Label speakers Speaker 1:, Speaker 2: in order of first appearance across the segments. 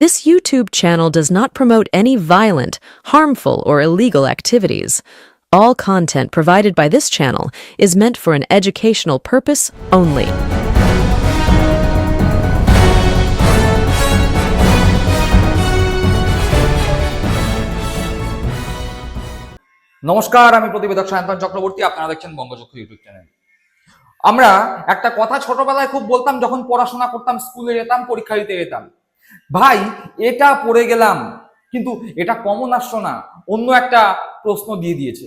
Speaker 1: This YouTube channel does not promote any violent, harmful, or illegal activities. All content provided by this channel is meant for an educational purpose only.
Speaker 2: নমস্কার, আমি প্রতিবেদক সায়ন্তন চক্রবর্তী। আপনারা দেখছেন বঙ্গচক্ষু YouTube channel. আমরা একটা কথা ছোটবেলায় খুব বলতাম যখন পড়াশোনা করতাম, স্কুলে যেতাম, পরীক্ষা দিতে যেতাম, ভাই এটা পড়ে গেলাম কিন্তু এটা কমন আসলো না, অন্য একটা প্রশ্ন দিয়ে দিয়েছে।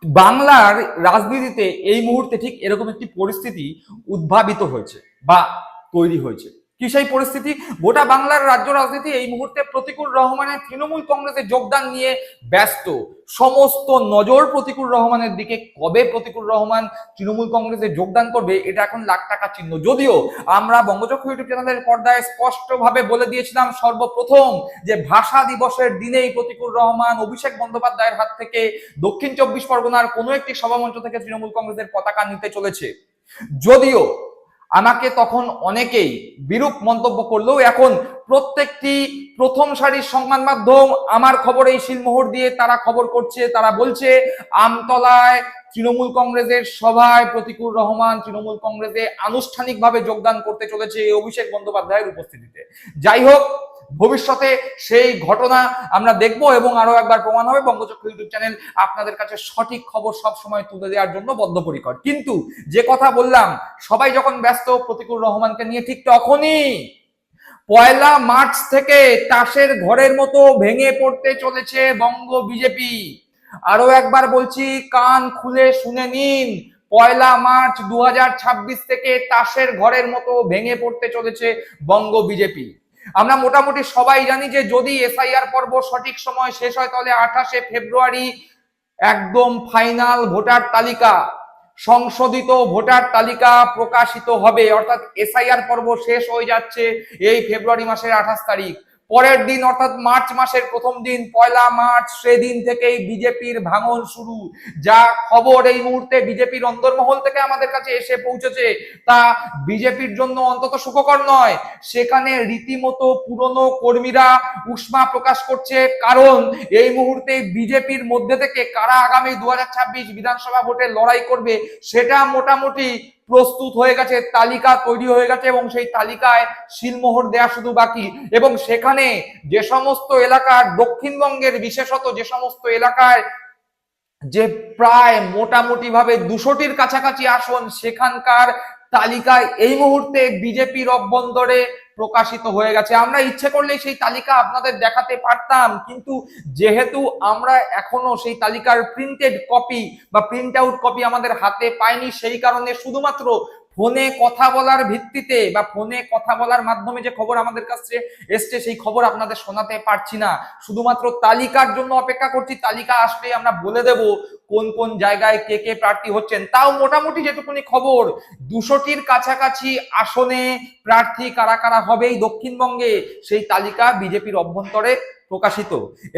Speaker 2: বাংলার রাজনীতিতে এই মুহূর্তে ঠিক এরকম একটি পরিস্থিতি উদ্ভাবিত হয়েছে বা তৈরি হয়েছে। কি সেই পরিস্থিতি? গোটা বাংলার রাজ্য রাজনীতি এই মুহূর্তে প্রতিকূল রহমানের তৃণমূল কংগ্রেসে যোগদান নিয়ে ব্যস্ত। সমস্ত নজর প্রতিকূল রহমানের দিকে। কবে প্রতিকূল রহমান তৃণমূল কংগ্রেসে যোগদান করবে এটা এখন লাখ টাকা চিহ্ন। যদিও আমরা বঙ্গচক্ষু ইউটিউব চ্যানেলের পর্দায় স্পষ্টভাবে বলে দিয়েছিলাম সর্বপ্রথম যে ভাষা দিবসের দিনেই প্রতিকূল রহমান অভিষেক বন্দ্যোপাধ্যায়ের হাত থেকে দক্ষিণ 24 পরগনার কোনো একটি সভামঞ্চ থেকে তৃণমূল কংগ্রেসের পতাকা নিতে চলেছে। যদিও আমাকে তখন অনেকেই বিরূপ মন্তব্য করলেও এখন প্রত্যেকটি প্রথম সারির সংবাদ মাধ্যম আমার খবরেই শিলমোহর দিয়ে তারা খবর করছে। তারা বলছে আমতলায় তৃণমূল কংগ্রেসের সভায় প্রতিকূল রহমান তৃণমূল কংগ্রেসে আনুষ্ঠানিকভাবে যোগদান করতে চলেছে অভিষেক বন্দ্যোপাধ্যায়ের উপস্থিতিতে। যাই হোক, ভবিষ্যতে সেই ঘটনা আমরা দেখব এবং আরো একবার প্রমাণ হবে বঙ্গচক্ষু ইউটিউব চ্যানেল আপনাদের কাছে সঠিক খবর সব সময় তুলে দেওয়ার জন্য বদ্ধপরিকর। কিন্তু যে কথা বললাম, সবাই যখন ব্যস্ত প্রতিকূল রহমানকে নিয়ে, ঠিক তখনই 1 মার্চ থেকে তাসের ঘরের মতো ভেঙে পড়তে চলেছে বঙ্গ বিজেপি। আরো একবার বলছি, কান খুলে শুনে নিন, 1 মার্চ 2026 থেকে তাসের ঘরের মতো ভেঙে পড়তে চলেছে বঙ্গ বিজেপি। আমরা মোটামুটি সবাই জানি যে যদি এসআইআর পর্ব সঠিক সময় শেষ হয় তাহলে 28শে ফেব্রুয়ারি একদম ফাইনাল ভোটার তালিকা, সংশোধিত ভোটার তালিকা প্রকাশিত হবে। অর্থাৎ এসআইআর পর্ব শেষ হয়ে যাচ্ছে এই ফেব্রুয়ারি মাসের 28 তারিখ। পরের দিন অর্থাৎ মার্চ মাসের প্রথম দিন 1 মার্চ, সেদিন থেকেই বিজেপির ভাঙন শুরু। যা খবর এই মুহূর্তে বিজেপির অন্দরমহল থেকে আমাদের কাছে এসে পৌঁছেছে তা বিজেপির জন্য অন্তত সুখকর নয়। সেখানে রীতিমতো পুরনো কর্মীরা উষ্মা প্রকাশ করছে, কারণ এই মুহূর্তে বিজেপির মধ্যে থেকে কারা আগামী 2026 বিধানসভা ভোটে লড়াই করবে সেটা মোটামুটি প্রস্তুত হয়ে গেছে, তালিকা তৈরি হয়ে গেছে এবং সেই তালিকায় শিলমোহর দেয়া শুধু বাকি। এবং সেখানে যে সমস্ত এলাকার, দক্ষিণবঙ্গের বিশেষত যে সমস্ত এলাকায় যে প্রায় মোটামুটি ভাবে 200টির কাছাকাছি আসন, সেখানকার তালিকায় এই মুহূর্তে বিজেপির অভ্যন্তরে প্রকাশিত হয়ে গেছে। আমরা ইচ্ছে করলে সেই তালিকা আপনাদের দেখাতে পারতাম, কিন্তু যেহেতু আমরা এখনো সেই তালিকার প্রিন্টেড কপি বা প্রিন্ট আউট কপি আমাদের হাতে পাইনি, সেই কারণে শুধুমাত্র ফোনে কথা বলার ভিত্তিতে বা ফোনে কথা বলার মাধ্যমে যে খবর আমাদের কাছে এসছে সেই খবর আপনাদের শোনাতে পারছি না। শুধুমাত্র তালিকার জন্য অপেক্ষা করছি। তালিকা আসলেই আমরা বলে দেব কোন কোন জায়গায় কে কে প্রার্থী হচ্ছেন। তাও মোটামুটি যেটুকুনি খবর, 200টির কাছাকাছি আসনে প্রার্থী কারা কারা হবে এই দক্ষিণবঙ্গে সেই তালিকা বিজেপির অভ্যন্তরে প্রকাশিত।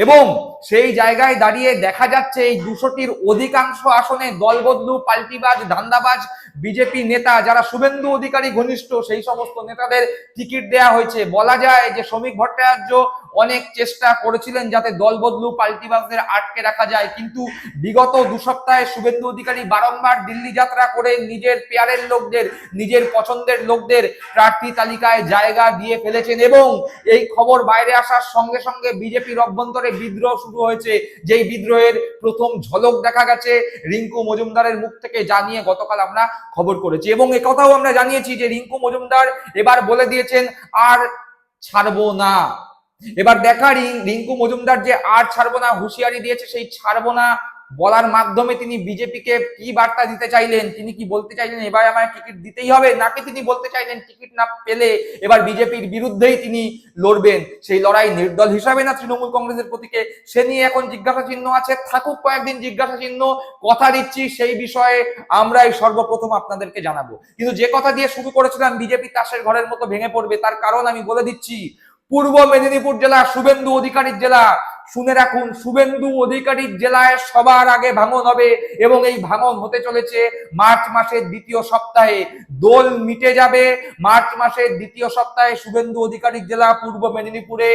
Speaker 2: এবং সেই জায়গায় দাঁড়িয়ে দেখা যাচ্ছে এই 200টির অধিকাংশ আসনে দলবদলু, পাল্টিবাজ, ধান্দাবাজ বিজেপি নেতা যারা শুভেন্দু অধিকারী ঘনিষ্ঠ সেই সমস্ত নেতাদের টিকিট দেয়া হয়েছে। বলা যায় যে শ্রমিক ভট্টাচার্য অনেক চেষ্টা করেছিলেন যাতে দলবদলু, পাল্টিবাজদের আটকে রাখা যায়, কিন্তু বিগত 2 সপ্তাহে শুভেন্দু অধিকারী বারংবার দিল্লি যাত্রা করে নিজের পেয়ারের লোকদের, নিজের পছন্দের লোকদের প্রার্থী তালিকায় জায়গা দিয়ে ফেলেছেন। এবং এই খবর বাইরে আসার সঙ্গে সঙ্গে বিজেপির অভ্যন্তরে বিদ্রোহ শুরু হয়েছে, যেই বিদ্রোহের প্রথম ঝলক দেখা গেছে রিঙ্কু মজুমদারের মুখ থেকে, যা নিয়ে গতকাল আমরা খবর করেছি। এবং একথাও আমরা জানিয়েছি যে রিঙ্কু মজুমদার এবার বলে দিয়েছেন আর ছাড়বো না। এবার দেখা রিঙ্কু মজুমদার যে আর ছাড়বো না হুঁশিয়ারি দিয়েছে, সেই ছাড়বো না বলার মাধ্যমে তিনি বিজেপিকে কি বার্তা দিতে চাইলেন? তিনি কি বলতে চাইলেন এবার আমায় টিকিট দিতেই হবে, নাকি তিনি বলতে চাইলেন টিকিট না পেলে এবার বিজেপির বিরুদ্ধেই তিনি লড়বেন? সেই লড়াই নির্দল হিসাবে না তৃণমূল কংগ্রেসের প্রতীকে, সে নিয়ে এখন জিজ্ঞাসা চিহ্ন আছে। থাকুক কয়েকদিন জিজ্ঞাসা চিহ্ন, কথা দিচ্ছি সেই বিষয়ে আমরাই সর্বপ্রথম আপনাদেরকে জানাবো। কিন্তু যে কথা দিয়ে শুরু করেছিলাম বিজেপি তাসের ঘরের মতো ভেঙে পড়বে, তার কারণ আমি বলে দিচ্ছি। পূর্ব মেদিনীপুর জেলা শুভেন্দু অধিকারীর জেলা, শুনে রাখুন, শুভেন্দু অধিকারীর জেলায় সবার আগে ভাঙন হবে এবং এই ভাঙন হতে চলেছে মার্চ মাসের দ্বিতীয় সপ্তাহে। দোল মিটে যাবে মার্চ মাসের দ্বিতীয় সপ্তাহে। শুভেন্দু অধিকারীর জেলা পূর্ব মেদিনীপুরে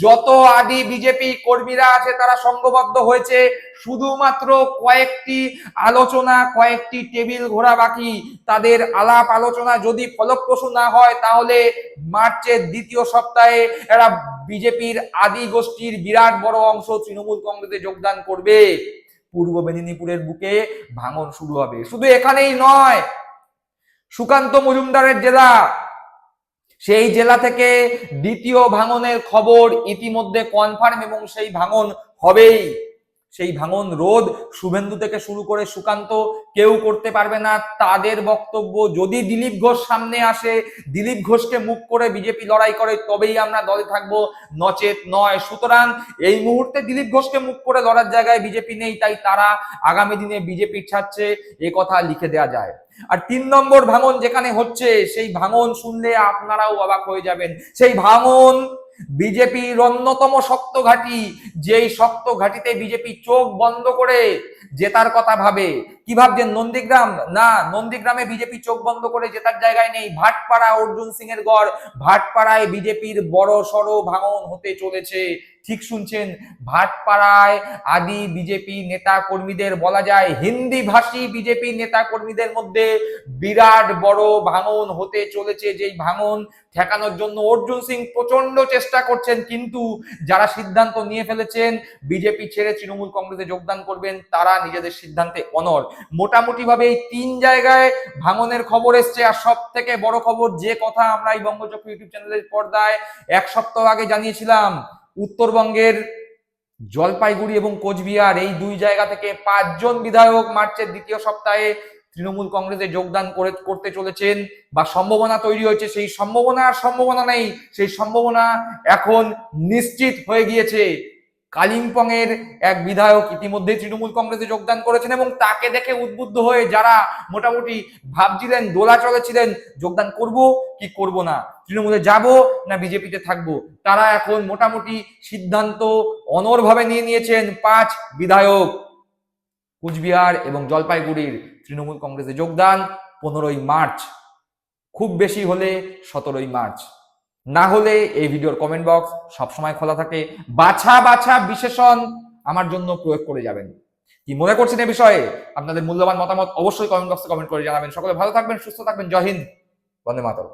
Speaker 2: যত আদি বিজেপি কর্মীরা আছে তারা সংঘবদ্ধ হয়েছে। শুধুমাত্র কয়েকটি আলোচনা, কয়েকটি টেবিল ঘোরা বাকি। তাদের আলাপ আলোচনা যদি ফলপ্রসূ না হয় তাহলে মার্চের দ্বিতীয় সপ্তাহে এরা বিজেপির আদি গোষ্ঠীর বিরাট বড় অংশ তৃণমূল কংগ্রেসে যোগদান করবে। পূর্ব মেদিনীপুরের বুকে ভাঙন শুরু হবে। শুধু এখানেই নয়, সুকান্ত মজুমদারের জেলা, সেই জেলা থেকে দ্বিতীয় ভাঙনের খবর ইতিমধ্যে কনফার্ম এবং সেই ভাঙন হবেই। সেই ভাঙন রোধ শুভেন্দু থেকে শুরু করে সুকান্ত কেউ করতে পারবে না। তাদের বক্তব্য, যদি দিলীপ ঘোষ সামনে আসে, দিলীপ ঘোষকে মুখ করে বিজেপি লড়াই করে, তবেই আমরা দলে থাকবো, নচেত নয়। সুতরাং এই মুহূর্তে দিলীপ ঘোষকে মুখ করে লড়ার জায়গায় বিজেপি নেই, তাই তারা আগামী দিনে বিজেপি ছাড়ছে এ কথা লিখে দেওয়া যায়। আর 3 নম্বর ভাঙন যেখানে হচ্ছে, সেই ভাঙন শুনলে আপনারাও অবাক হয়ে যাবেন। সেই ভাঙন বিজেপির অন্যতম শক্ত ঘাঁটি, যেই শক্ত ঘাঁটিতে বিজেপি চোখ বন্ধ করে জেতার কথা ভাবে। কি ভাবছেন? নন্দীগ্রাম? না, নন্দীগ্রামে বিজেপি চোখ বন্ধ করে জেতার জায়গায় নেই। ভাটপাড়া, অর্জুন সিং এর গড়, ভাটপাড়ায় বিজেপির বড় সড়ো ভাঙন হতে চলেছে। ঠিক শুনছেন, ভাটপাড়ায় আদি বিজেপি নেতা কর্মীদের, বলা যায় হিন্দি ভাষী বিজেপি নেতা কর্মীদের মধ্যে বিরাট বড় ভাঙন হতে চলেছে। যেই ভাঙন ঠেকানোর জন্য অর্জুন সিং প্রচন্ড চেষ্টা করছেন, কিন্তু যারা সিদ্ধান্ত নিয়ে ফেলেছেন বিজেপি ছেড়ে তৃণমূল কংগ্রেসে যোগদান করবেন, তারা নিজেদের সিদ্ধান্তে অনড়। মোটামুটি ভাবে এই 3 জায়গায় ভাঙনের খবর এসছে। আর সব থেকে বড় খবর, যে কথা আমরা এই বঙ্গচক্র ইউটিউব চ্যানেলের পর্দায় 1 সপ্তাহ আগে জানিয়েছিলাম, উত্তরবঙ্গের জলপাইগুড়ি এবং কোচবিহার, এই 2 জায়গা থেকে 5 জন বিধায়ক মার্চের দ্বিতীয় সপ্তাহে তৃণমূল কংগ্রেসে যোগদান করতে চলেছেন বা সম্ভাবনা তৈরি হয়েছে। সেই সম্ভাবনা আর সম্ভাবনা নেই, সেই সম্ভাবনা এখন নিশ্চিত হয়ে গিয়েছে। কালিম্পং এর এক বিধায়ক ইতিমধ্যে তৃণমূল কংগ্রেসে যোগদান করেছেন এবং তাকে দেখে উদ্বুদ্ধ হয়ে যারা মোটামুটি ভাবছিলেন, দোলাচলে ছিলেন, যোগদান করব কি করব না, তৃণমূলে যাব না বিজেপিতে থাকবো, তারা এখন মোটামুটি সিদ্ধান্ত অনড়ভাবে নিয়ে নিয়েছেন। 5 বিধায়ক কুচবিহার এবং জলপাইগুড়ির তৃণমূল কংগ্রেসে যোগদান 15ই মার্চ, খুব বেশি হলে 17ই মার্চ। না হলে এই ভিডিওর কমেন্ট বক্স সবসময় খোলা থাকে, বাছা বাছা বিশেষণ আমার জন্য প্রয়োগ করে যাবেন। কি মনে করছেন এই বিষয়ে? আপনাদের মূল্যবান মতামত অবশ্যই কমেন্ট বক্সে কমেন্ট করে জানাবেন। সকলে ভালো থাকবেন, সুস্থ থাকবেন। জয় হিন্দ, বন্দে মাতরম।